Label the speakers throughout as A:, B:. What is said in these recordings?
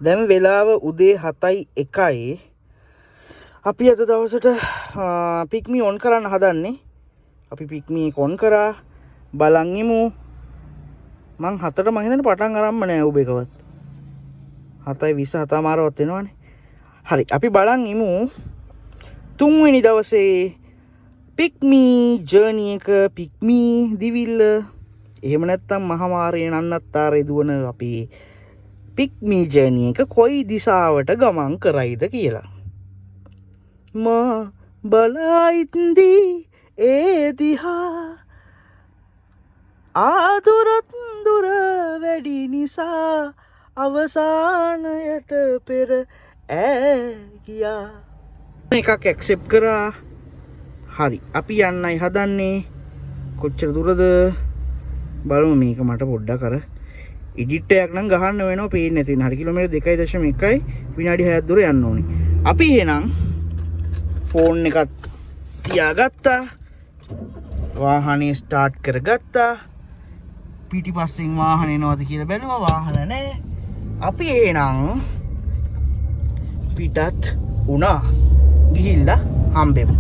A: දැන් වෙලාව උදේ 7:01. අපි අද දවසට පික්මි ඔන් කරන්න හදන්නේ. අපි පික්මි ඔන් කරා බලන් ඉමු. මං 7ට මං හිතන්නේ පටන් අරම්ම නෑ ඔබේකවත්. 7:27 මාරවත් වෙනවනේ. හරි අපි බලන් ඉමු. 3 වෙනි දවසේ පික්මි ජර්නි එක පික්මි දිවිල්ල එහෙම නැත්නම් මහමාරේ නන්නත්තරේ දුවන අපේ පික්මි ජර්නි එක කොයි දිශාවට ගමන් කරයිද කියලා. මා බලයිත්දී ඒ දිහා ආදුරත් දුර වැඩි නිසා අවසානයට පෙර ඈ ගියා. එකක් ඇක්සෙප්ට් කරා. හරි අපි යන්නයි හදන්නේ. කොච්චර දුරද බලමු. මේක මට පොඩ්ඩක් අර එඩිට් එකක් නම් ගහන්න වෙනවා පේන්නේ නැති වෙන. හරි කිලෝමීටර් 2.1යි විනාඩි 6ක් දුර යන්න ඕනේ. අපි එහෙනම් ෆෝන් එකත් තියාගත්තා. වාහනේ ස්ටාර්ට් කරගත්තා. පිටිපස්සෙන් වාහන එනවද කියලා බැලුවා. වාහන නැහැ. අපි එහෙනම් පිටත් වුණා. ගිහිල්ලා හම්බෙමු.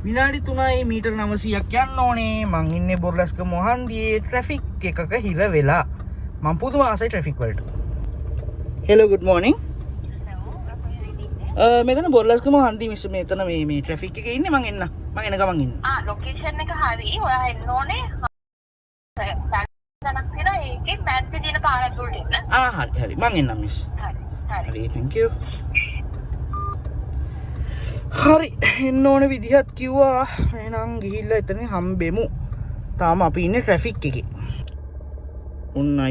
A: විනාඩි 3යි මීටර් 900ක් යන්න ඕනේ. මං ඉන්නේ බොරලැස්කම හන්දියේ ට්‍රැෆික් එකක හිර වෙලා. මං පුදුම ආසයි ට්‍රැෆික් වලට. Hello good morning. මෙතන බොරලැස්කම හන්දි මිස් මෙතන මේ ට්‍රැෆික් එකේ ඉන්නේ. මං එන්න ගමන් ඉන්නේ.
B: ලොකේෂන් එක හරි. ඔයා එන්න ඕනේ. දැනක් තියෙනවා ඒකේ මැද්දේ තියෙන පාරක් උඩට එන්න.
A: හරි මං එන්නම් මිස්. හරි thank you. හරි එන්න ඕන විදිහත් කිව්වා. එහෙනම් ගිහිල්ලා එතන හම්බෙමු. තාම අපි ඉන්නේ ට්‍රැෆික් එකේ.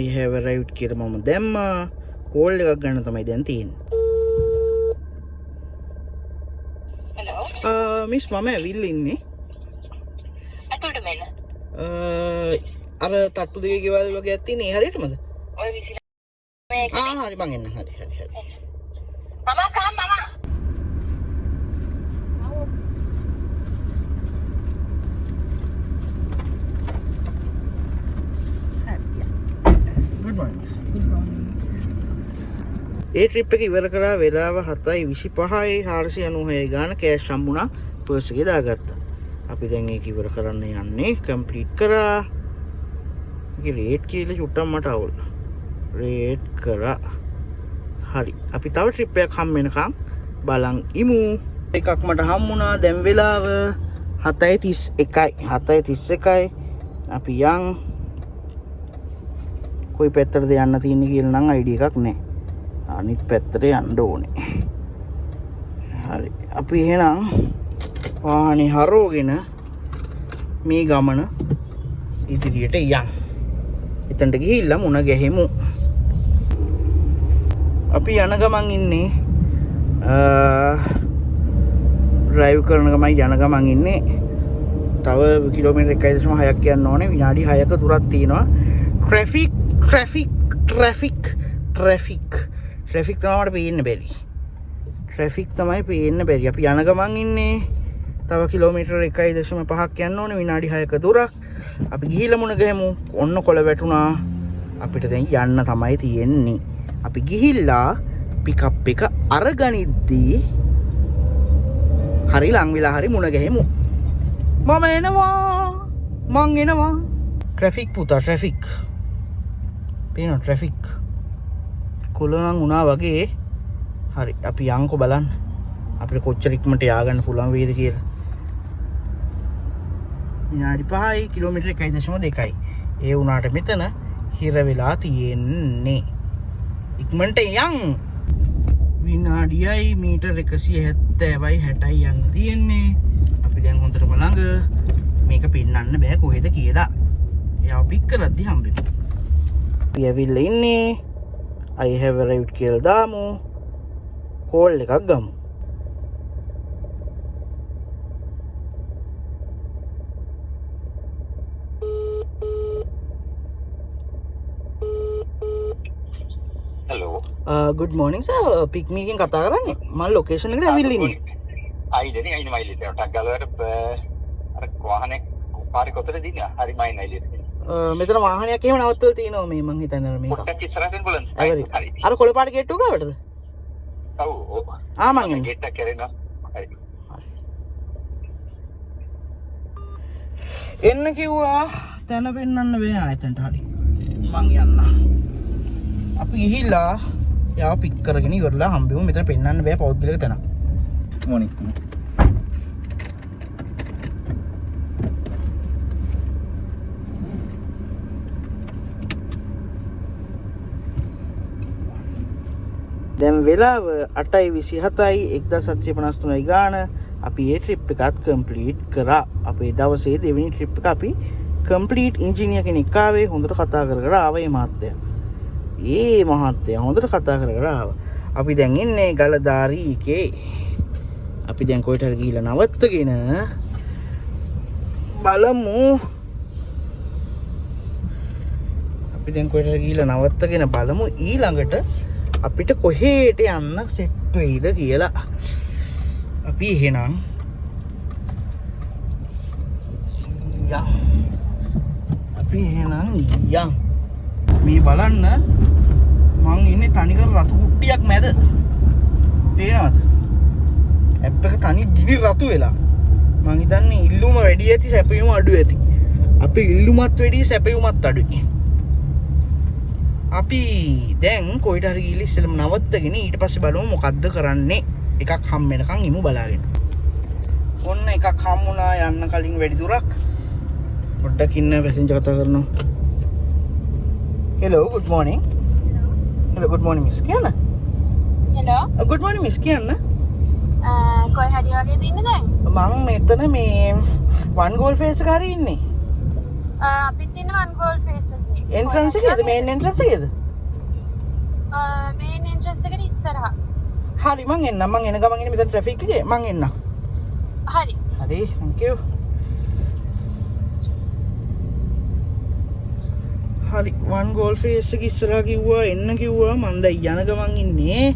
A: I have arrived කියලා මම දැම්මා. කෝල් එකක් ගන්න තමයි දැන් තියෙන්නේ.
B: හෙලෝ
A: මිස් මම ඇවිල්ලා ඉන්නේ.
B: අතට මෙන්න.
A: අර තට්ටු දෙකේ ගෙවල් වගේ තියෙන්නේ හරියටමද?
B: ඔය විසින
A: හරි මං එන්න. හරි
B: මම කාම් මම
A: ඒ ට්‍රිප් එක ඉවර කරා වෙලාව 7:25යි 496 ගාන කෑෂ් හම්බුණා. පර්ස් එකේ දාගත්තා. අපි දැන් ඒක ඉවර කරන්න යන්නේ. කම්ප්ලීට් කරා. මේකේ රේට් කියලා චුට්ටක් මට අවුල්. රේට් කරා. හරි. අපි තව ට්‍රිප් එකක් හම් වෙනකම් බලන් ඉමු. එකක් මට හම්බුණා. දැන් වෙලාව 7:31යි. අපි යන් කොයි පැත්තටද යන්න තියෙන්නේ කියලා නම් අයිඩියා එකක් නැහැ. අනිත් පැත්තට යන්න ඕනේ. හරි. අපි එහෙනම් වාහනේ හරවගෙන මේ ගමන ඉදිරියට යන්. එතනට ගිහිල්ලා මුණ ගැහෙමු. අපි යන ගමන් ඉන්නේ ඩ්‍රයිව් කරන ගමන් යන ගමන් ඉන්නේ. තව කිලෝමීටර් 1.6ක් යන්න ඕනේ. විනාඩි 6ක දුරක් තියෙනවා. ට්‍රැෆික් තමයි මට පේන්න බැරි. අපි යන ගමන් ඉන්නේ. තව කිලෝමීටර් 1.5ක් යන්න ඕනේ. විනාඩි 6ක දුරක්. අපි ගිහිල්ලා මුණ ගැහෙමු. ඔන්න කොළ වැටුණා. අපිට දැන් යන්න තමයි තියෙන්නේ. අපි ගිහිල්ලා පිකප් එක අරගනිද්දී හරි ලං වෙලා හරි මුණ ගැහෙමු. මම එනවා. ට්‍රැෆික් පුතා ට්‍රැෆික්. පේනවා ට්‍රැෆික්. කොළනම් වුණා වගේ. හරි අපි යන්කෝ බලන්න. අපිට කොච්චර ඉක්මනට ය아가න්න පුළුවන් වේද කියලා. විනාඩි 5යි කිලෝමීටර් 1.2යි. ඒ වුණාට මෙතන හිර වෙලා තියෙන්නේ. ඉක්මනට යන්. විනාඩියයි මීටර් 170යි 60යි යන්න තියෙන්නේ. අපි දැන් හොඳටම ළඟ. මේක පෙන්වන්න බෑ කොහෙද කියලා. එයාව පික් කරද්දි හම්බෙමු. අපි ඇවිල්ලා ඉන්නේ. I have arrived කියලා දාමු. කෝල් එකක් ගමු.
B: Hello
A: good morning sir. Pick මී එකෙන් කතා කරන්නේ. මම ලොකේෂන් එකට ඇවිල්ලා ඉන්නේ.
B: අයිදනේ අයින මයිලෙට ටක් ගාලා අර වාහනේ පාරේ කොතනද ඉන්නේ? හරි මයින් අයිලෙට.
A: මෙතන වාහනයක් එහෙම නවත්තලා තියෙනවා මේ මං හිතන්නේ මේක.
B: පොඩ්ඩක් ඉස්සරහින් බලන්න.
A: හරි.
B: හරි.
A: අර කොළපාට ගේට්ටුව ගාවටද?
B: ඔව් ඔව්.
A: ආ මං එන්නේ.
B: ගේට් එක කරේනවා. හරි.
A: එන්න කිව්වා තැන පෙන්වන්න බෑ ආයතනට හරි. මං යන්න. අපි ගිහිල්ලා යාව පික් කරගෙන ඉවරලා හම්බෙමු. මෙතන පෙන්වන්න බෑ පෞද්ගලික තැනක්. මොනික්. දැන් වෙලාව 8:27යි 1753යි ගාන. අපි ඒ ට්‍රිප් එකත් කම්ප්ලීට් කරා. අපේ දවසේ දෙවෙනි ට්‍රිප් එක අපි කම්ප්ලීට් ඉන්ජිනියර් කෙනෙක් ආවේ හොඳට කතා කර කර ආවේ මහත්තයා. ඒ මහත්තයා හොඳට කතා කර කර ආවා. අපි දැන් ඉන්නේ ගලදාරි එකේ. අපි දැන් කොහෙට හරි ගිහිල්ලා නවත්තගෙන බලමු. අපි දැන් කොහෙට හරි ගිහිල්ලා නවත්තගෙන බලමු ඊළඟට අපිට කොහෙට යන්න සෙට් වෙයිද කියලා. අපි එහෙනම් යම්. අපි එහෙනම් යම්. මේ බලන්න මං ඉන්නේ තනිකර රතු කුට්ටියක් මැද. පේනවද? ඇප් එක තනි ගිනි රතු වෙලා. මං හිතන්නේ ඉල්ලුම වැඩි ඇති සැපයුම අඩු ඇති. අපි ඉල්ලුමත් වැඩි සැපයුමත් අඩුයි. අපි දැන් කොයිට හරි ගිහලා ඉස්සෙල්ලම නවත්තගෙන ඊට පස්සේ බලමු මොකද්ද කරන්නේ. එකක් හම් වෙනකන් ඉමු බලාගෙන. ඔන්න එකක් හම් වුණා යන්න කලින් වැඩි දුරක්. පොඩ්ඩක් ඉන්න පැසෙන්ජර් කතා කරනවා. Hello, good morning. Hello, good morning miss. කියන්න.
C: Hello.
A: Good morning miss කියන්න.
C: කොයි හරි වගේද ඉන්නේ දැන්?
A: මං මෙතන මේ one goal face එක හරි ඉන්නේ.
C: අපිත් ඉන්නේ one goal face එකේ.
A: Entrance එකේද? main entrance එකේද?
C: main entrance එකට ඉස්සරහා.
A: හරි මං එන්නම්. මං එන ගමන් ඉන්නේ මෙතන traffic එකේ. මං එන්නම්.
C: හරි.
A: හරි, thank you. හරි one goal face එක ඉස්සරහා කිව්වා එන්න කිව්වා. මං දැන් යන ගමන් ඉන්නේ.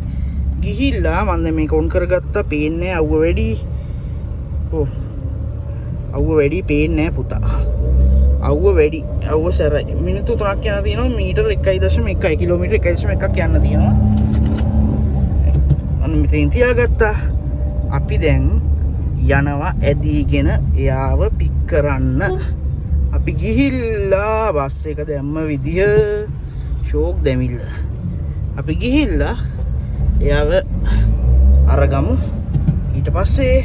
A: ගිහිල්ලා මම දැන් මේක ඔන් කරගත්තා. පේන්නේ අවුව වැඩි. ඔව්. අවුව වැඩි පේන්නේ නැහැ පුතා. අවුව වැඩි. අවුව සැරයි. මිනිත්තු 3ක් යන තියෙනවා. මීටර 1.1 කිලෝමීටර 1.1ක් යන්න තියෙනවා. අන්න මෙතෙන් තියාගත්තා. අපි දැන් යනවා ඇදීගෙන එයාව පික් කරන්න. අපි ගිහිල්ලා බස් එක දැම්ම විදිය ෂෝක් දෙමිල්ල. අපි ගිහිල්ලා එයාව අරගමු. ඊට පස්සේ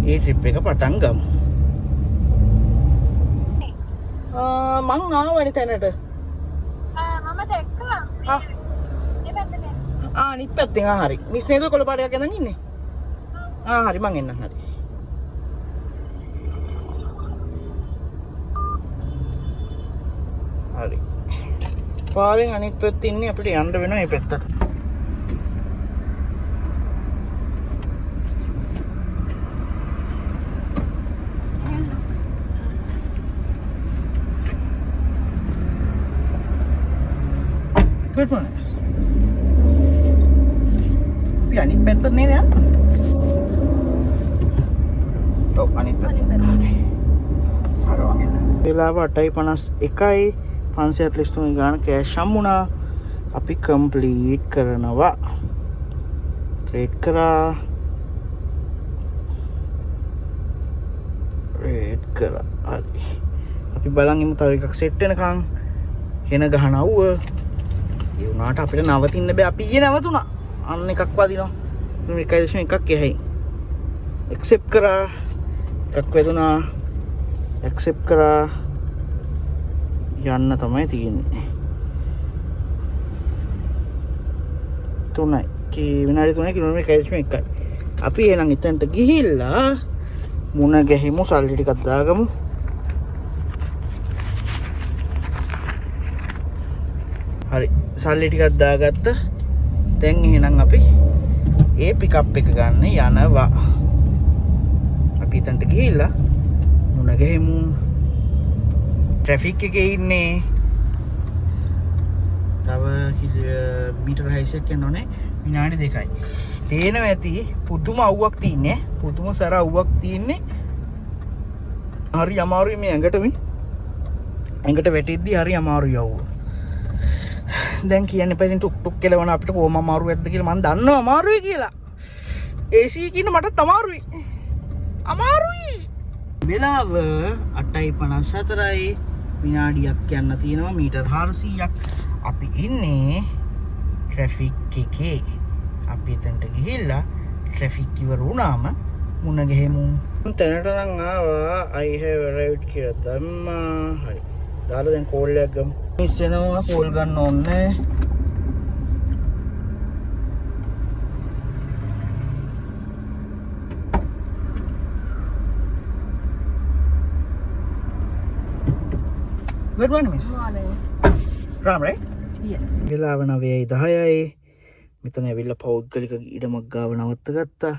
A: ඒ ට්‍රිප් එක පටන් ගමු. මං ආවනේ තැනට.
C: මම දැක්කා.
A: ආ
C: ඒ පැත්තේ.
A: අනිත් පැත්තෙන් හරි. මිස් නේද කොළපාටයක් ගෙනන් ඉන්නේ? හරි මං එන්නම් හරි. හරි. පාරෙන් අනිත් පැත්තේ ඉන්නේ අපිට යන්න වෙනවා මේ පැත්තට. Good one. අපි අනිත් පැත්තට නේද යන්නේ? ඔව් අනිත් පැත්තට. හරවගෙන. වෙලාව 8:51යි 543 ගාන කෑෂ් හම්බුණා. අපි කම්ප්ලීට් කරනවා. රේට් කරා. හරි. අපි බලන් ඉමු තව එකක් සෙට් වෙනකන්. හෙන ගහන අවුව. ඒ වුණාට අපිට නවතින්න බෑ. අපි ඊයේ නවතුණා. අන්න එකක් වදිනවා. 1.1ක් එහයි. accept කරා. එකක් වැදුනා. accept කරා. යන්න තමයි තියෙන්නේ. 3යි. විනාඩි 3යි කිලෝමීටර් 1.1යි. අපි එහෙනම් එතනට ගිහිල්ලා මුණ ගැහිමු සල්ලි ටිකක් දාගමු. හරි සල්ලි ටිකක් දාගත්තා. දැන් එහෙනම් අපි ඒ පිකප් එක ගන්න යනවා. අපි එතනට ගිහිල්ලා මුණ ගැහිමු. ට්‍රැෆික් එකේ ඉන්නේ. තව මීටර 6ක් යන්න ඕනේ. විනාඩි 2යි. පේනවා ඇති පුදුම අවුවක් තියන්නේ. පුදුම සැර අවුවක් තියන්නේ. හරි අමාරුයි මේ ඇඟට මේ. එකට වැටිද්දි හරි අමාරු යව්ව. දැන් කියන්න එපා ඉතින් ටුක් ටුක් කෙලවන අපිට කොහොම අමාරු ඇද්ද කියලා මම දන්නවා අමාරුයි කියලා. AC කින්න මටත් අමාරුයි. අමාරුයි. වෙලාව 8:54යි විනාඩියක් යන්න තියෙනවා මීටර් 400ක්. අපි ඉන්නේ ට්‍රැෆික් එකේ. අපි එතනට ගිහිල්ලා ට්‍රැෆික් ඉවර වුණාම මුණ ගැහෙමු. තැනට නම් ආවා I have arrived කියලා දැම්මා. හරි. දාලා දැන් කෝල් එකක් ගමු. මිස් වෙනවා කෝල් ගන්න ඕනේ. Good morning, miss.
C: Morning.
A: Ram, right?
C: Yes.
A: වෙලාව 9:10යි. මෙතන ඇවිල්ලා පෞද්ගලික ඉඩමක් ගාව නවත්ත ගත්තා.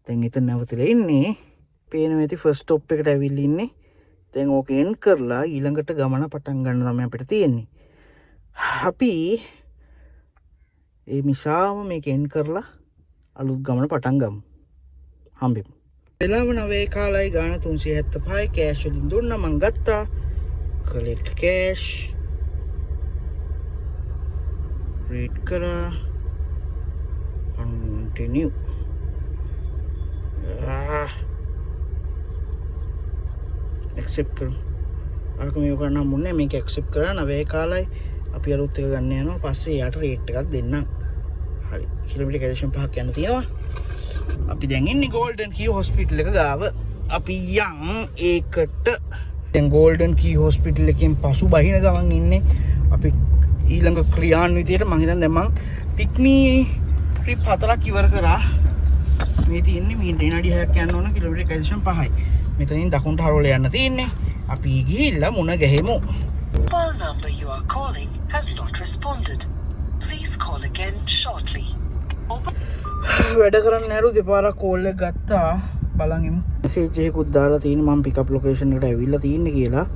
A: දැන් එතන නැවතිලා ඉන්නේ. පේනවා ඇති ෆස්ට් ස්ටොප් එකට ඇවිල්ලා ඉන්නේ. දැන් ඕක එන්ඩ් කරලා ඊළඟට ගමන පටන් ගන්න තමයි අපිට තියෙන්නේ. අපි ඒ මිසාම මේක එන්ඩ් කරලා අලුත් ගමන පටන් ගමු. හම්බෙමු. වෙලාව 9:15යි ගාන 375යි කෑෂ් වලින් දුන්නා මං ගත්තා. collect cash read kara continue accept karo අරක මේක කරන්න මුන්නේ මේක accept කරා 9 කාලයි අපි අලුත් එක ගන්න යනවා පස්සේ යාට rate එකක් දෙන්නම් හරි කිලෝමීටර් 1.5ක් යන්න තියෙනවා අපි දැන් ඉන්නේ golden key hospital එක ගාව අපි යන් ඒකට දැන් golden key hospital එකෙන් පසු බහින ගමන් ඉන්නේ අපි ඊළඟ ක්‍රියාන්විතයට මම හිතන්නේ දැන් මම pick me trip 4ක් ඉවර කරා මේ තියෙන්නේ මීට විනාඩි 6ක් යන්න ඕන කිලෝමීටර් 1.5යි මෙතනින් දකුණට හරවල යන්න තියෙන්නේ අපි ගිහිල්ලා මුණ ගැහෙමු
D: Phone number you are calling has not responded. Please call again shortly.
A: වැඩ කරන්න ඇරු දෙපාරක් කෝල් එක ගත්තා බලන් ඉමු මෙසේජ් එකකුත් දාලා තියෙන්නේ මම පිකප් ලොකේෂන් එකට ඇවිල්ලා තියෙන්නේ කියලා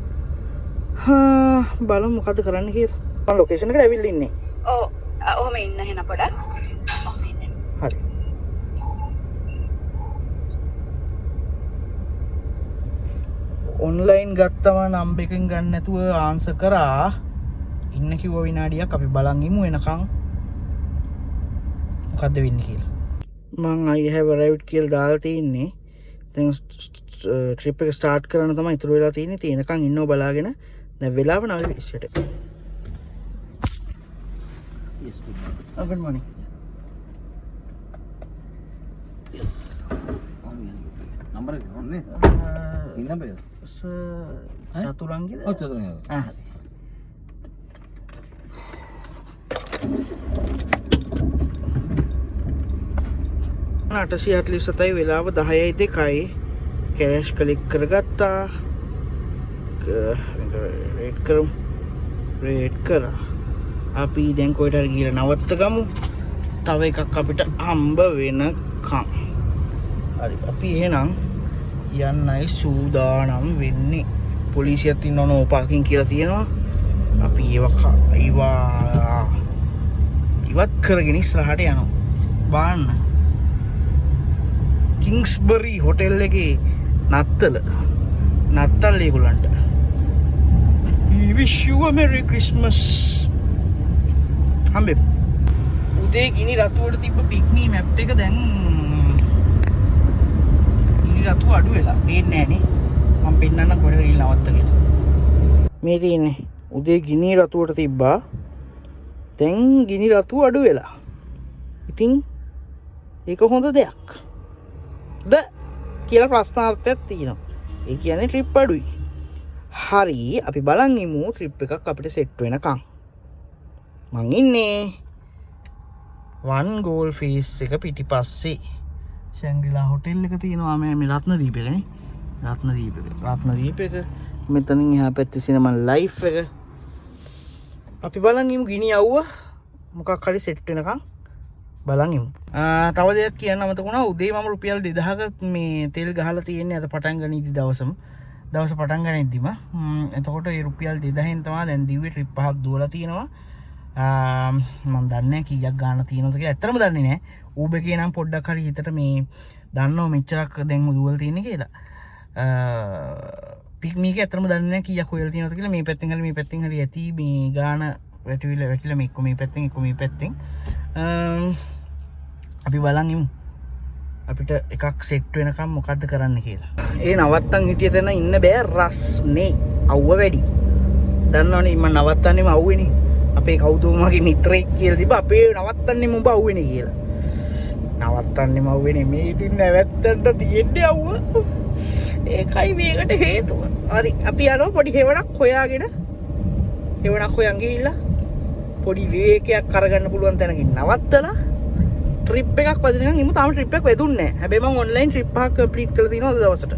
A: බලමු මොකද කරන්න කියලා මම ලොකේෂන් එකට ඇවිල්ලා ඉන්නේ
C: ඔව් ඔහම ඉන්න එහෙනම් පොඩක්.
A: හරි ඔන්ලයින් ගත්තම නම්බර් එකෙන් ගන්න නැතුව ආන්සර් කරා ඉන්න කිව්ව විනාඩියක් අපි බලන් ඉමු එනකන් මොකද්ද වෙන්නේ කියලා මම I have arrived කියලා දාලා තින්නේ දැන් ට්‍රිප් එක ස්ටාර්ට් කරන්න තමයි ඉතුරු වෙලා තියෙන්නේ තියෙනකන් ඉන්නව බලාගෙන දැන් වෙලාව 9:20ට yes good morning
E: Yes. Number is on ne? Pin number is?
A: සතුරංගිද
E: Oh, චතුරංගිද.
A: හරි 847යි වෙලාව 10:02යි කෑෂ් කලික් කරගත්තා රේට් කරමු රේට් කරා අපි දැන් කොහෙට හරි ගිහලා නවත්ත ගමු තව එකක් අපිට හම්බ වෙනකම් හරි අපි එහෙනම් යන්නයි සූදානම් වෙන්නේ පොලිසියත් ඉන්න ඕන ඕපාකින් කියලා තියෙනවා අපි ඒවා ඉවත් කරගෙන ඉස්සරහට යනවා බලන්න කිංස්බරි හොටෙල් එකේ නත්තල් ඒගොල්ලන්ට we wish you a merry christmas හම්බෙ උදේ ගිනි රතුවට තිබ්බ පික්නී මැප් එක දැන් ගිනි රතුව අඩු වෙලා පේන්නේ නැහනේ මම පෙන්නන්න කොහෙද ගිහින් නවත්තගෙන මේ තියෙන්නේ උදේ ගිනි රතුවට තිබ්බා දැන් ගිනි රතුව අඩු වෙලා ඉතින් ඒක හොඳ දෙයක් ද කියලා ප්‍රශ්නාර්ථයක් තියෙනවා. ඒ කියන්නේ ට්‍රිප් අඩුයි. හරි අපි බලන් ඉමු ට්‍රිප් එකක් අපිට සෙට් වෙනකන්. මං ඉන්නේ වන් ගෝල් ෆේස් එක පිටිපස්සේ. ශැන්ග්‍රිලා හොටෙල් එක තියෙනවා මේ රත්නදීප එකනේ. රත්නදීප එක. මෙතනින් එහා පැත්තේ සිනමා ලයිෆ් එක. අපි බලන් ඉමු ගිනි යවුවා මොකක් හරි සෙට් වෙනකන්. බලන් ඉමු. තව දෙයක් කියන්න අමතක වුණා උදේ මම රුපියල් 2000ක මේ තෙල් ගහලා තියෙන්නේ අද පටන් ගනිද්දි දවස පටන් ගනිද්දිම එතකොට ඒ රුපියල් 2000න් තමයි දැන් දිව්වේ ට්‍රිප් පහක් දුවලා තියෙනවා මම දන්නේ නැහැ කීයක් ගන්න තියෙනවද කියලා ඇත්තටම දන්නේ නැහැ ඌබ එකේ නම් පොඩ්ඩක් හරි හිතට මේ දන්නව මෙච්චරක් දැන් දුවලා තියෙන්නේ කියලා මේක ඇත්තටම දන්නේ නැහැ කීයක් හොයලා තියෙනවද කියලා. මේ පැත්තෙන් හරි මේ පැත්තෙන් හරි ඇති මේ ගාන වැටිලා මේ එක්ක මේ පැත්තෙන් එක්ක මේ පැත්තෙන් අපි බලන් ඉමු අපිට එකක් සෙට් වෙනකම් මොකද්ද කරන්න කියලා. ඒ නවත්තන් හිටිය තැන ඉන්න බෑ රස්නේ අවුව වැඩි. දන්නවනේ මම නවත්තන්නේම අවුවේනේ. අපේ කවුතුමාගේ මිත්‍රයෙක් කියලා තිබ්බ අපේ නවත්තන්නේම උඹ අවුවේනේ කියලා. නවත්තන්නේම අවුවේනේ මේ ඉතින් නැවත්තන්න තියෙන්නේ අවුව. ඒකයි මේකට හේතුව. හරි අපි යනවා පොඩි හේවණක් හොයාගෙන. හේවණක් හොයන් ගිහිල්ලා පොඩි විවේකයක් අරගන්න පුළුවන් තැනකින් නවත්තලා ට්‍රිප් එකක් වදිනකන් ඉමු. තාම ට්‍රිප් එකක් වැදුන්නේ නැහැ. හැබැයි මම ඔන්ලයින් ට්‍රිප් එකක් කම්ප්ලීට් කරලා තිනවා අද දවසට.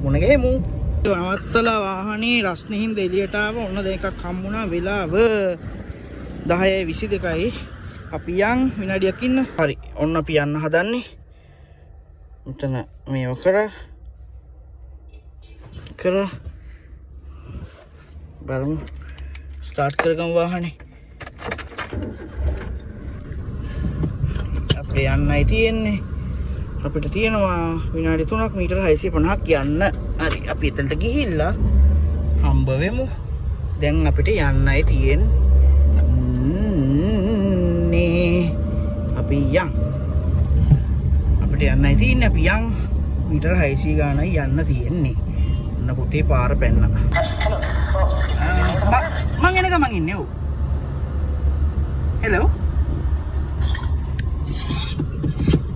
A: මොන ගෙහෙමු. නවත්තලා වාහනේ රස්නේ හින්දා එළියට ආව. ඔන්න දැන් එකක් හම්බුණා වෙලාව 10:22යි. අපි යන් විනාඩියක් ඉන්න. හරි. ඔන්න අපි යන්න හදන්නේ. මෙතන මේව කර බලමු. ස්ටාර්ට් කරගමු වාහනේ. අපේ යන්නයි තියෙන්නේ. අපිට තියෙනවා විනාඩි 3ක් මීටර 650ක් යන්න. හරි අපි එතනට ගිහිල්ලා හම්බ වෙමු. දැන් අපිට යන්නයි තියෙන්නේ. අපි යන්. අපිට යන්නයි තියෙන්නේ. අපි යන් මීටර 600 ගානයි යන්න තියෙන්නේ. ඔන්න පුතේ පාර පැන්න. මං එන ගමන් ඉන්නේ. ඔව්. හෙලෝ.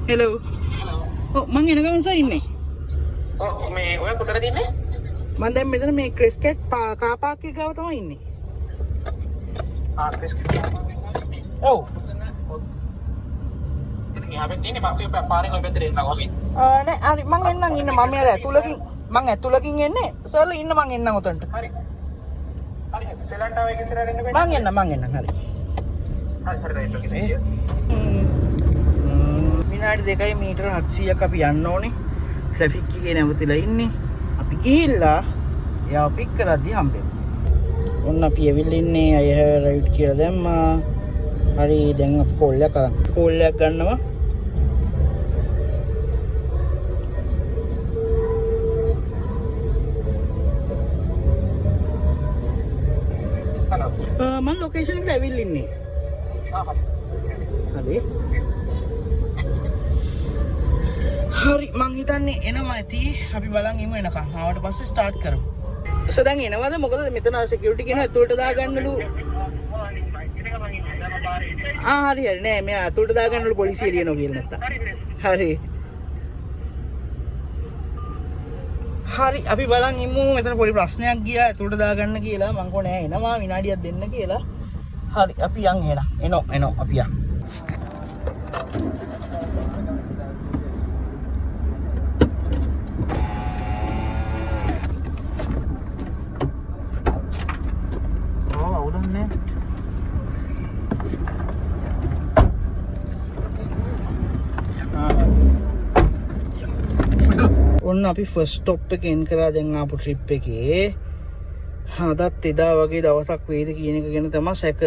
A: හෙලෝ. ඔව් මං එන ගමන් සයි ඉන්නේ.
E: ඔව් මේ ඔය කොතනද ඉන්නේ?
A: මම දැන් මෙතන මේ ක්‍රිස්කට් කාර් පාක් එක ගාව තමයි ඉන්නේ.
E: ක්‍රිස්කට්.
A: ඔව්.
E: ඉතින් අපි තියන්නේ අපි පාරෙන් ඔය පැත්තට එන්න ඕනේ.
A: නෑ හරි මං එන්නම් ඉන්න මම යාර ඇතුළකින් එන්නේ. සර්ලා ඉන්න මං එන්නම් උතන්ට.
E: හරි. හරි සෙලන්ටාව එක ඉස්සරහට එන්න
A: මං එන්නම් හරි.
E: හරි.
A: විනාඩි 2යි මීටර 700ක් අපි යන්න ඕනේ. ට්‍රැෆික් එකේ නැවතිලා ඉන්නේ. අපි ගිහිල්ලා එයාව පික් කරද්දී හම්බෙමු. ඔන්න අපි ඇවිල්ලා ඉන්නේ අය රයිඩ් කියලා දැම්මා. හරි දැන් අපි කෝල් එකක් ගන්නවා. මම ලොකේෂන් එකට ඇවිල්ලා ඉන්නේ. හරි මං හිතන්නේ එනවා ඇති. අපි බලන් ඉමු එනකම්. ආවට පස්සේ ස්ටාර්ට් කරමු. දැන් එනවද? මොකද මෙතන සිකියුරිටි කෙනා ඇතුළට දාගන්නලු. හරි නෑ මෙයා ඇතුළට දාගන්නලු පොලිසිය එළියනවා කියලා නැත්තම්. හරි අපි බලන් ඉමු. මෙතන පොඩි ප්‍රශ්නයක් ගියා ඇතුළට දාගන්න කියලා. මං කෝ නෑ එනවා විනාඩියක් දෙන්න කියලා. හරි අපි යන් එනවා අපි යන්. ඔන්න අපි ෆස්ට් ස්ටොප් එක එන් කරා දැන් ආපු ට්‍රිප් එකේ. අදත් එදා වගේ දවසක් වේද කියන එක ගැන තමයි සැක.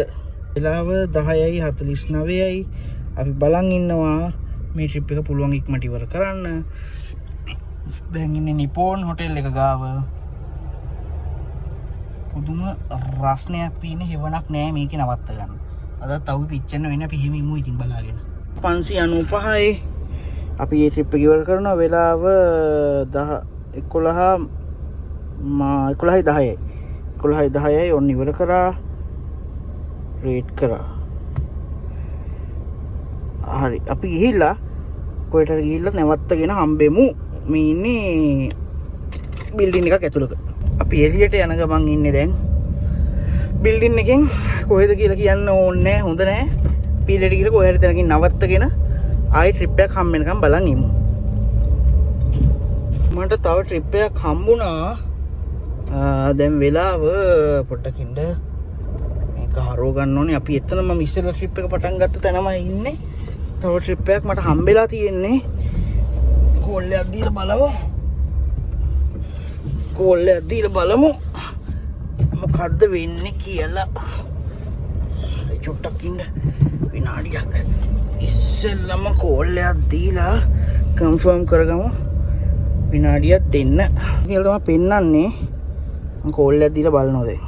A: වෙලාව 10:49යි. අපි බලන් ඉන්නවා මේ ට්‍රිප් එක පුළුවන් ඉක්මනට ඉවර කරන්න. දැන් ඉන්නේ නිපෝන් හොටෙල් එක ගාව. පුදුම රස්නයක් තියෙන හේවණක් නෑ මේකේ නවත්ත ගන්න. අදත් අවු පිච්චෙන්න වෙන අපි හිමි ඉමු ඉතින් බලාගෙන. 595යි. අපි මේ ට්‍රිප් එක ඉවර කරනවා. වෙලාව 11:10යි. ඔන්න ඉවර කරා. රේට් කරා. හරි අපි ගිහිල්ලා කොහෙට හරි ගිහිල්ලා නැවත්තගෙන හම්බෙමු. මේ ඉන්නේ බිල්ඩින් එකක් ඇතුළක. අපි එළියට යන ගමන් ඉන්නේ දැන්. බිල්ඩින් එකෙන් කොහෙද කියලා කියන්න ඕනේ නැහැ. හොඳ නැහැ. පීලෙට ගිහලා කොහෙ හරි තැනකින් නවත්තගෙන ආයි ට්‍රිප් එකක් හම්බ වෙනකම් බලන් ඉමු. මට තව ට්‍රිප් එකක් හම්බුණා. දැන් වෙලාව පොට්ටකින්ද මේක හරව ගන්න ඕනේ. අපි එතන මම ඉස්සෙල්ලා ට්‍රිප් එක පටන් ගත්ත තැනම ඉන්නේ. තව ට්‍රිප් එකක් මට හම්බෙලා තියෙන්නේ. කෝල් එකක් දීලා බලමු. මොකද්ද වෙන්නේ කියලා. චුට්ටක් ඉන්න විනාඩියක්. ඉස්සෙල්ලම කෝල් එකක් දීලා කන්ෆර්ම් කරගමු. විනාඩියක් දෙන්න කියලා තමයි පෙන්නන්නේ. මම කෝල් එකක් දීලා බලනවා දැන්.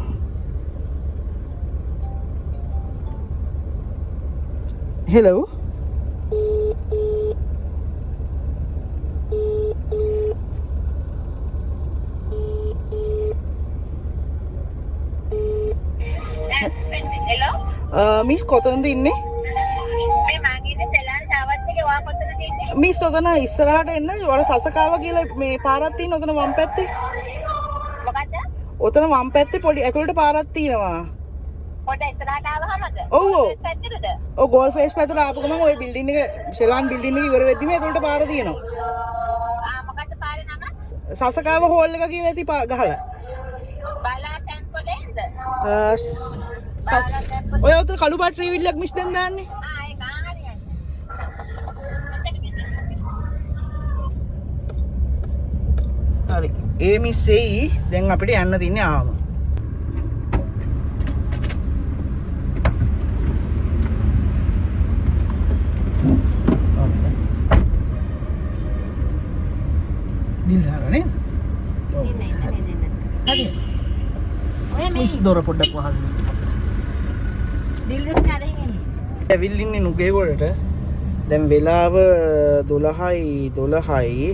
A: හෙලෝ
C: හෙලෝ
A: මිස් කොතනද ඉන්නේ?
C: මේ මං ඉන්නේ සෙලන් ටවර්ස් එකේ වා කොතනද ඉන්නේ?
A: මිස් ඔතන ඉස්සරහට එන්න වල සසකාව කියලා මේ පාරක් තියෙන ඔතන වම් පැත්තේ.
C: මොකද්ද?
A: ඔතන වම් පැත්තේ පොඩි ඇතුළට පාරක් තියෙනවා.
C: පොඩ ඉස්සරහට ආවහමද?
A: ඔව් ඔව්.
C: පැත්තටද?
A: ඔව් ගෝල් ෆේස් පැත්තට ආපු ගමන් ওই බිල්ඩින් එක සෙලාන් බිල්ඩින් එක ඉවර වෙද්දිම ඇතුළට පාර තියෙනවා.
C: මොකද්ද පාරේ නම?
A: සසකාව හෝල් එක කියලා ඇති ගහලා.
C: බලා ටැම්පොලෙන්ද?
A: ඔය උතර කළු පාට ට්‍රීවිල් එකක් මිස් දැන් දාන්නේ.
C: ඒක හරියන්නේ.
A: හරි. ඒ මිස් එයි. දැන් අපිට යන්න තියන්නේ ආවම. දිල්හරනේ. හරි. මිස් දොර පොඩ්ඩක් වහන්න.
C: දිල්රුස් නරින් ඉන්නේ.
A: ඇවිල්ලා ඉන්නේ නුගේගොඩට. දැන් වෙලාව 12:12යි.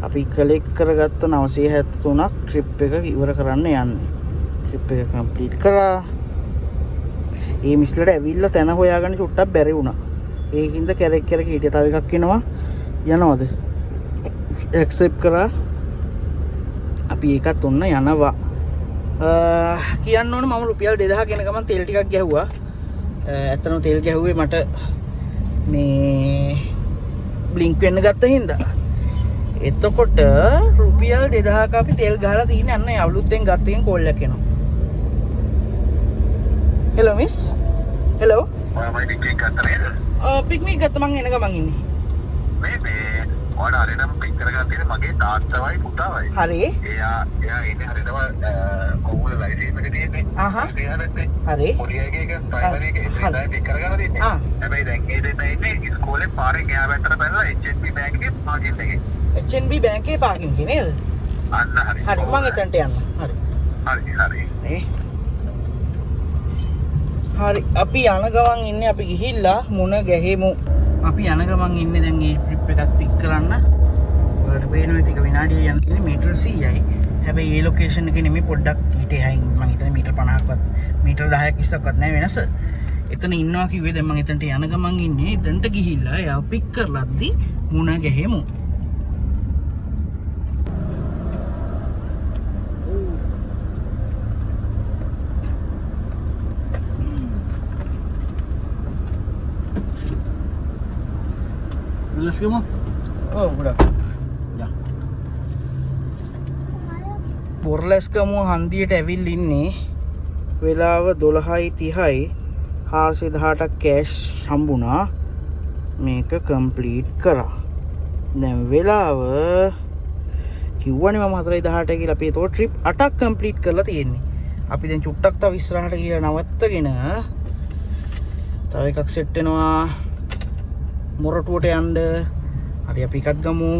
A: අපි කලෙක්ට් කරගත්ත 973ක් ට්‍රිප් එක ඉවර කරන්න යන්නේ. ට්‍රිප් එක කම්ප්ලීට් කරා. ඒ මිස්ලට ඇවිල්ලා තැන හොයාගන්න චුට්ටක් බැරි වුණා. ඒකින්ද කැරක් හිටියා. තව එකක් එනවා. යනවද? ඇක්සෙප්ට් කරා. අපි ඒකත් ඔන්න යනවා. කියන්න ඕනේ මම රුපියල් 2000 ගෙන ගමන් තෙල් ටිකක් ගැහුවා. ඇත්තටම තෙල් ගැහුවේ මට මේ බ්ලින්ක් වෙන්න ගත්ත හින්දා. එතකොට රුපියල් 2000ක අපි තෙල් ගහලා තියෙන අන්න අවුලුත්ෙන් ගත්ත එකෙන් කෝල් එකක් එනවා. Hello miss. හෙලෝ.
B: ඔයාමයි ටිකට් ගත්තා නේද?
A: පික්නික් ගත්ත මං එන ගමන් ඉන්නේ.
B: මේ ඔයාලා හරියටම පික් කරගන්න තියෙන මගේ තාත්තවයි පුතාවයි.
A: හරි.
B: එයා ඉන්නේ හරියටම කොහොමද ලයිසන්ස් එක තියෙන්නේ?
A: අහහ.
B: හරි.
A: හරි.
B: පොඩි එකේ ප්‍රයිමරි එකේ ඉතින් පික් කරගන්න තියෙන්නේ. හැබැයි දැන් ඒ දෙන්න ඉන්නේ ඉස්කෝලේ පාරේ ගෑ පැත්තට බැලලා HSB බැංක් එකේ පාකින් එකේ.
A: HNB බැංකේ පාකින් එකේ නේද?
B: අන්න හරි.
A: හරි මං එතනට යන්න. හරි.
B: හරි.
A: හරි අපි යන ගමන් ඉන්නේ අපි ගිහිල්ලා මුණ ගැහෙමු. අපි යන ගමන් ඉන්නේ දැන් මේ ට්‍රිප් එකත් පික් කරන්න. ඔයාලට පේනවා ඉතින් විනාඩිය යන තියෙන්නේ මීටර් 100යි. හැබැයි මේ ලොකේෂන් එකේ නෙමෙයි පොඩ්ඩක් ඊට එහායින් මම හිතන්නේ මීටර් 50ක්වත් මීටර් 10ක් 20ක්වත් නැහැ වෙනස. එතන ඉන්නවා කිව්වේ දැන් මම එතනට යන ගමන් ඉන්නේ. එතනට ගිහිල්ලා එයාව පික් කරලාද්දි මුණ ගැහෙමු. Let's go. Oh, udah. Ya. බොරලැස්කමුව හන්දියට ඇවිල්ලා ඉන්නේ. වෙලාව 12:30යි. 418ක් කෑෂ් හම්බුණා. මේක කම්ප්ලීට් කරා. දැන් වෙලාව කිව්වනේ මම 4:18 කියලා. අපි ඒතකොට ට්‍රිප් 8ක් කම්ප්ලීට් කරලා තියෙන්නේ. අපි දැන් චුට්ටක් තව ඉස්සරහට ගිහලා නවත්තගෙන තව එකක් සෙට් වෙනවා. මොරටුවට යන්න. හරි අපි එකත් ගමු.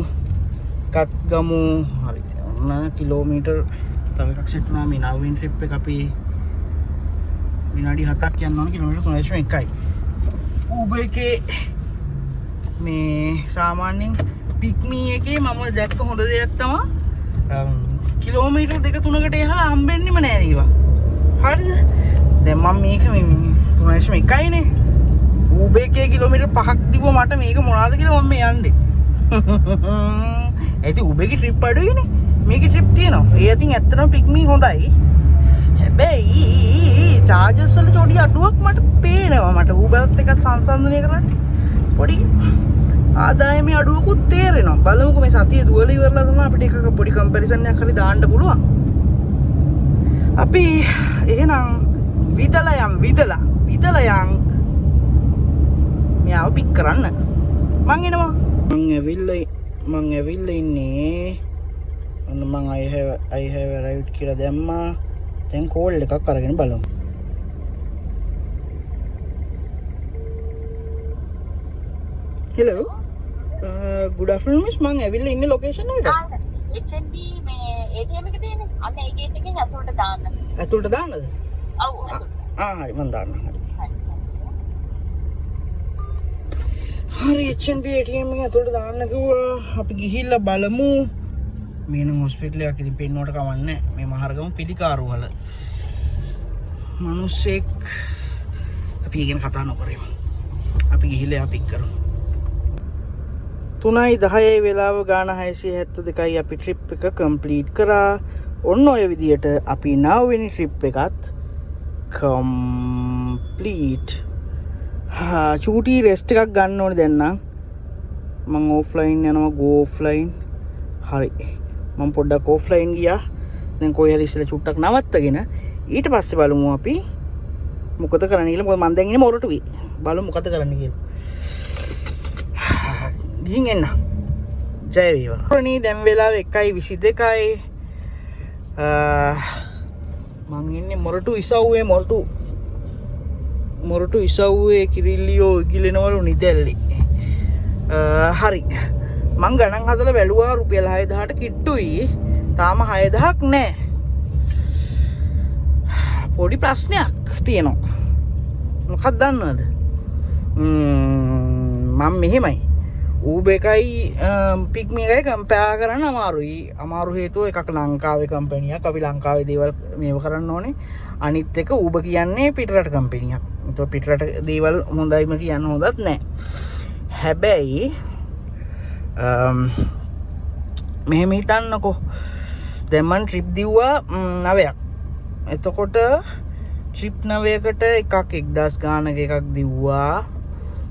A: හරි. ඔන්න කිලෝමීටර් තව එකක් සෙට් වුණා. මේ නවීන් ට්‍රිප් එක අපි විනාඩි 7ක් යන්න ඕන කිලෝමීටර් 3.1යි. Uber එකේ මේ සාමාන්‍යයෙන් පික්මී එකේ මම දැක්ක හොඳ දෙයක් තමයි කිලෝමීටර් 2-3කට එහා හම්බෙන්නෙම නෑ නේවා. හරිද? දැන් මම මේක 3.1යිනේ. Uber එකේ කිලෝමීටර් 5ක් දිවුව මට මේක මොනවාද කියලා මම යන්නේ. ඒති Uber එකේ ට්‍රිප් අඩුයිනේ. මේකේ ට්‍රිප් තියෙනවා. ඒ අතින් ඇත්තටම පික්මී හොඳයි. හැබැයි චාර්ජස් වල චොඩි අඩුවක් මට පේනවා. මට Uberත් එක්ක සංසන්දනය කරද්දී පොඩි ආදායමේ අඩුවකුත් තේරෙනවා. බලමුකෝ මේ සතිය දුවල ඉවරලා තමයි අපිට එකක පොඩි කම්පැරිසන් එකක් හරි දාන්න පුළුවන්. අපි එහෙනම් විදලා යම් මෙයාව පික් කරන්න. මං එනවා. මං ඇවිල්ලා ඉන්නේ. අන්න මං I have arrived කියලා දැම්මා. දැන් කෝල් එකක් අරගෙන බලමු. Hello. good afternoon miss මං ඇවිල්ලා ඉන්නේ location එකට.
C: HNB මේ ATM එක තියෙන්නේ. අන්න ඒ gate එකෙන් අතුලට දාන්න.
A: ඇතුළට දාන්නද?
C: ඔව් අතුලට.
A: හරි මං දාන්න හරි HNB ATM එක ඇතුළට දාන්න කිව්වා. අපි ගිහිල්ලා බලමු. මේ නම් හොස්පිටල් එකක් ඉතින් පෙන්නුවට කමක් නැහැ. මේ මහරගම පිළිකාරු වල මිනිස්සෙක් අපි ඉගෙන කතා නොකරමු. අපි ගිහිල්ලා එයා පික් කරමු. 3:10 වෙලාව ගාන 672යි අපි ට්‍රිප් එක කම්ප්ලීට් කරා. ඔන්න ඔය විදියට අපි 9 වෙනි ට්‍රිප් එකත් කම්ප්ලීට්. චූටි රෙස්ට් එකක් ගන්න ඕනේ දැන් නම්. මම ඔෆ්ලයින් යනවා ගෝ ඔෆ්ලයින්. හරි. මම පොඩ්ඩක් ඔෆ්ලයින් ගියා. දැන් කොහේ හරි ඉස්සෙල්ලා චුට්ටක් නවත්තගෙන ඊට පස්සේ බලමු අපි මොකද කරන්න කියලා. මොකද මම දැන් ඉන්නේ මොරටුවේ. බලමු මොකද කරන්න කියලා. ගිහින් එන්න. ජය වේවා. ප්‍රණී දැන් වෙලාව 1:22යි. මම ඉන්නේ මොරටු ඉසව්වේ මොරටු ඉසව්වේ කිරිල්ලියෝ ඉගිලෙනවලු නිදැල්ලි. හරි. මං ගණන් හදලා බැලුවා රුපියල් 6000ට කිට්ටුයි. තාම 6000ක් නැහැ. පොඩි ප්‍රශ්නයක් තියෙනවා. මොකක්ද දන්නවද? මම මෙහෙමයි. Uber එකයි Picme එකයි කම්පෙයාර් කරන්න අමාරුයි. අමාරු හේතුව එකක් ලංකාවේ කම්පැනියක්. අපි ලංකාවේ දේවල් මේව කරන්න ඕනේ. අනිත් එක Uber කියන්නේ පිටරට කම්පැනියක්. ඒතකොට පිටරට දේවල් හොඳයිම කියන්න හොඳත් නැහැ. හැබැයි මෙහෙම හිතන්නකෝ. දැන් මම ට්‍රිප් දිව්වා 9ක්. එතකොට ට්‍රිප් 9කට එකක් 1000 ගානක එකක් දිව්වා.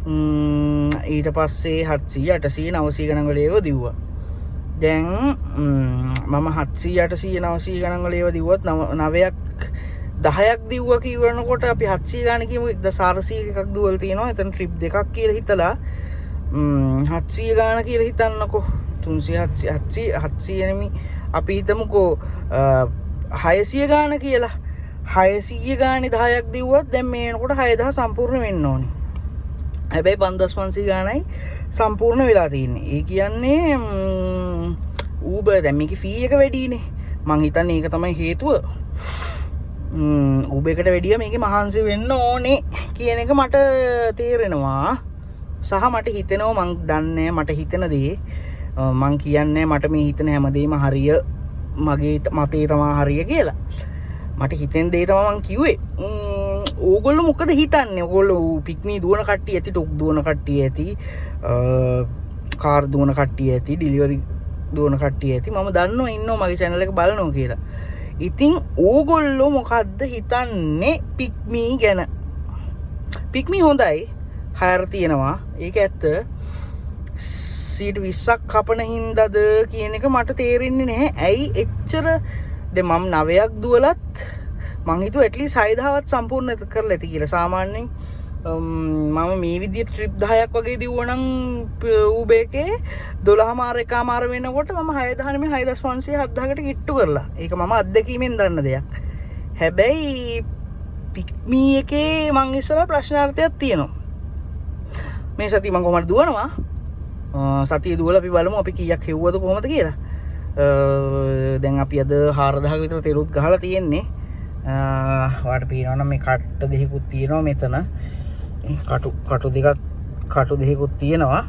A: ඊට පස්සේ 700 800 900 ගණන් වල ඒව දිව්වා. දැන් මම 700 800 900 ගණන් වල ඒව දිව්වත් 9ක් 10ක් දිව්වා කියනකොට අපි 700 ගාන කියමු 1400 එකක් දුවල් තියෙනවා. එතන ට්‍රිප් දෙකක් කියලා හිතලා 700 ගාන කියලා හිතන්නකෝ. 300 700 නෙමෙයි අපි හිතමුකෝ 600 ගාන කියලා. 600 ගානේ 10ක් දිව්වත් දැන් මේ එනකොට 6000 සම්පූර්ණ වෙන්න ඕනේ. හැබැයි 5500 ගානයි සම්පූර්ණ වෙලා තියෙන්නේ. ඒ කියන්නේ Uber දැන් මේකේ ෆී එක වැඩිනේ. මං හිතන්නේ ඒක තමයි හේතුව. Uber එකට වැඩිය මේකේ මහන්සි වෙන්න ඕනේ කියන එක මට තේරෙනවා. සහ මට හිතෙනවා මං දන්නේ මට හිතෙන දේ මං කියන්නේ මට මේ හිතන හැමදේම හරිය මගේ මතේ තමයි හරිය කියලා. මට හිතෙන දේ තමයි මං කිව්වේ. ඕගොල්ලෝ මොකද හිතන්නේ? ඕගොල්ලෝ Picme දුවන කට්ටිය ඇති, ටොක් දුවන කට්ටිය ඇති, කාර් දුවන කට්ටිය ඇති, ඩිලිවරි දුවන කට්ටිය ඇති. මම දන්නවා ඉන්නවා මගේ channel එක බලනවා කියලා. ඉතින් ඕගොල්ලෝ මොකද්ද හිතන්නේ Picme ගැන? Picme හොඳයි. හයර තියෙනවා. ඒක ඇත්ත. සීට් 20ක් කපන හින්දාද කියන එක මට තේරෙන්නේ නැහැ. ඇයි එච්චර දැන් මම 9ක් දුවලත් මං හිතුවා ඇට්ලිස්ට් 6000වත් සම්පූර්ණ කරලා ඇති කියලා. සාමාන්‍යයෙන් මම මේ විදිහට ට්‍රිප් 10ක් වගේ දිවුවා නම් Uber එකේ 12මාර එකමාර වෙනකොට මම 6000 නෙමෙයි 6500 7000කට කිට්ටු කරලා. ඒක මම අත්දැකීමෙන් දන්න දෙයක්. හැබැයි Picme එකේ මං ඉස්සරහ ප්‍රශ්නාර්ථයක් තියෙනවා. මේ සතිය මං කොහමද දුවනවා? සතිය දුවලා අපි බලමු අපි කීයක් හෙව්වද කොහමද කියලා. දැන් අපි අද 4000ක විතර තෙරුත් ගහලා තියෙන්නේ. ඔයාලට පේනවනම් මේ කට්ට දෙකකුත් තියෙනවා මෙතන. කටු දෙකකුත් තියෙනවා.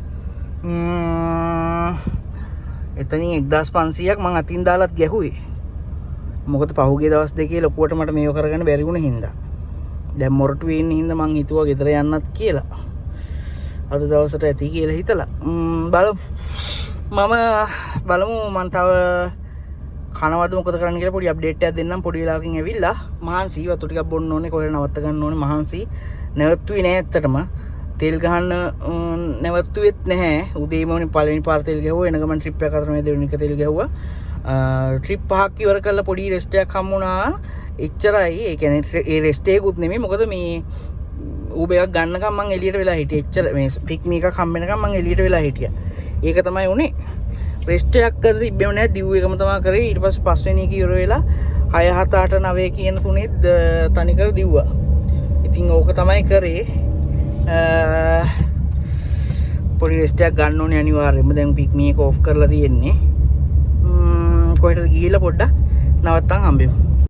A: එතනින් 1500ක් මං අතින් දාලත් ගැහුවේ. මොකද පහුගිය දවස් දෙකේ ලොකුවට මට මේව කරගන්න බැරි වුණ හින්දා. දැන් මොරටුවේ ඉන්න හින්දා මං හිතුවා ගෙදර යන්නත් කියලා. අද දවසට ඇති කියලා හිතලා බලමු මම තව කනවද මොකද කරන්න කියලා පොඩි අප්ඩේට් එකක් දෙන්නම්. පොඩි වෙලාවකින් ඇවිල්ලා මහන්සි වතු ටිකක් බොන්න ඕනේ, කොහෙද නවත්ත ගන්න ඕනේ. මහන්සි නැවතුනේ නෑ ඇත්තටම. තෙල් ගහන්න නැවතුෙත් නැහැ. උදේම පළවෙනි පාර තෙල් ගැහුවා. එන ගමන් ට්‍රිප් එක අතර මේ දෙවෙනි එක තෙල් ගැහුවා. ට්‍රිප් 5ක් ඉවර කරලා පොඩි රෙස්ට් එකක් හම්බුණා. එච්චරයි. ඒ කියන්නේ ඒ රෙස්ට් එකකුත් නෙමෙයි. මොකද මේ Uber එකක් ගන්නකම් මං එළියට වෙලා හිටියේ. එච්චර මේ Picme එකක් හම්බෙනකම් මං එළියට වෙලා හිටියා. ඒක තමයි උනේ. රෙස්ට් එකක් අද තිබ්බෙම නෑ. දිව් එකම තමයි කරේ. ඊට පස්සේ පස්වෙනි එක ඉවර වෙලා 6 7 8 9 කියන තුනේ තනිකර දිව්වා. ඉතින් ඕක තමයි කරේ. පොඩි රෙස්ට් එකක් ගන්න ඕනේ අනිවාර්යයෙන්ම. දැන් පික්මී එක ඔෆ් කරලා තියෙන්නේ. කොහෙටද ගිහිල්ලා පොඩ්ඩක් නවත්තන් හම්බෙමු.